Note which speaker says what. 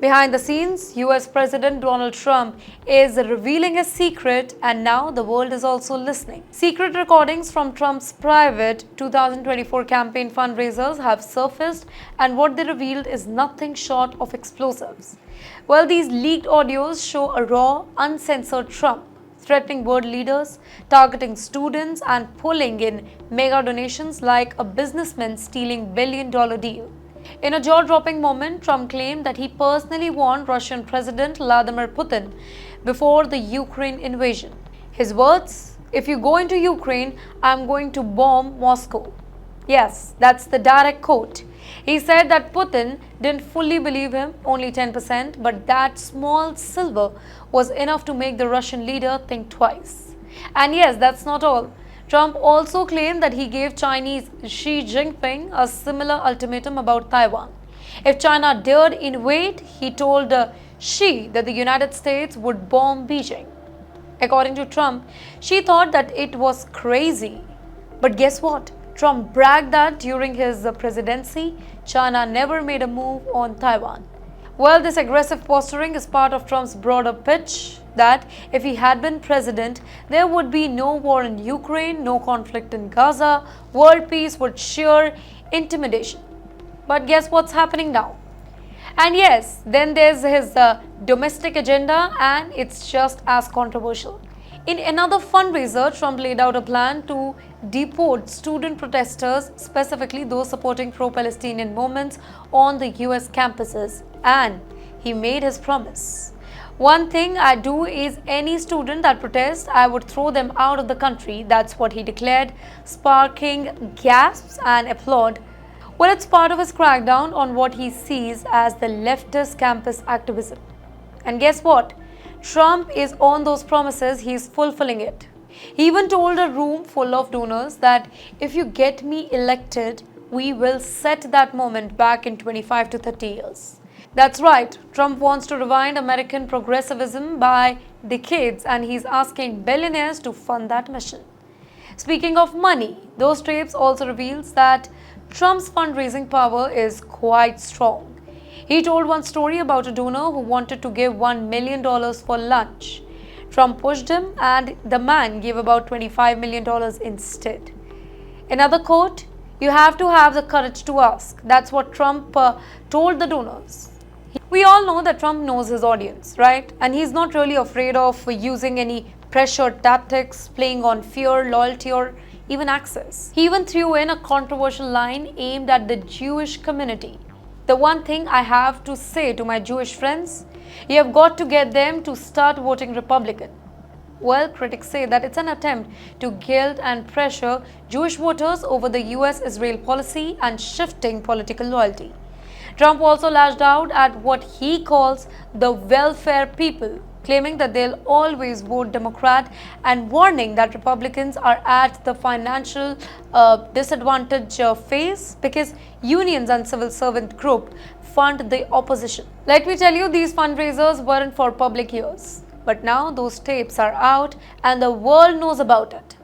Speaker 1: Behind the scenes, US President Donald Trump is revealing a secret, and now the world is also listening. Secret recordings from Trump's private 2024 campaign fundraisers have surfaced, and what they revealed is nothing short of explosives. Well, these leaked audios show a raw, uncensored Trump threatening world leaders, targeting students, and pulling in mega donations like a businessman stealing billion-dollar deal. In a jaw-dropping moment, Trump claimed that he personally warned Russian President Vladimir Putin before the Ukraine invasion. His words, "If you go into Ukraine, I'm going to bomb Moscow." Yes, that's the direct quote. He said that Putin didn't fully believe him, only 10%, but that small silver was enough to make the Russian leader think twice. And yes, that's not all. Trump also claimed that he gave Chinese Xi Jinping a similar ultimatum about Taiwan. If China dared invade, he told Xi that the United States would bomb Beijing. According to Trump, Xi thought that it was crazy. But guess what? Trump bragged that during his presidency, China never made a move on Taiwan. Well, this aggressive posturing is part of Trump's broader pitch that if he had been president, there would be no war in Ukraine, no conflict in Gaza, world peace would sheer intimidation. But guess what's happening now? And yes, then there's his domestic agenda, and it's just as controversial. In another fundraiser, Trump laid out a plan to deport student protesters, specifically those supporting pro-Palestinian movements on the US campuses, and he made his promise. "One thing I do is any student that protests, I would throw them out of the country." That's what he declared, sparking gasps and applaud. Well, it's part of his crackdown on what he sees as the leftist campus activism. And guess what? Trump is on those promises, he's fulfilling it. He even told a room full of donors that if you get me elected, we will set that moment back in 25 to 30 years. That's right, Trump wants to rewind American progressivism by decades, and he's asking billionaires to fund that mission. Speaking of money, those tapes also reveals that Trump's fundraising power is quite strong. He told one story about a donor who wanted to give $1 million for lunch. Trump pushed him, and the man gave about $25 million instead. Another quote, "You have to have the courage to ask." That's what Trump told the donors. We all know that Trump knows his audience, right? And he's not really afraid of using any pressure tactics, playing on fear, loyalty, or even access. He even threw in a controversial line aimed at the Jewish community. "The one thing I have to say to my Jewish friends, you have got to get them to start voting Republican." Well, critics say that it's an attempt to guilt and pressure Jewish voters over the US-Israel policy and shifting political loyalty. Trump also lashed out at what he calls the welfare people, claiming that they'll always vote Democrat and warning that Republicans are at the financial disadvantage phase because unions and civil servant group fund the opposition. Let me tell you, these fundraisers weren't for public ears. But now those tapes are out and the world knows about it.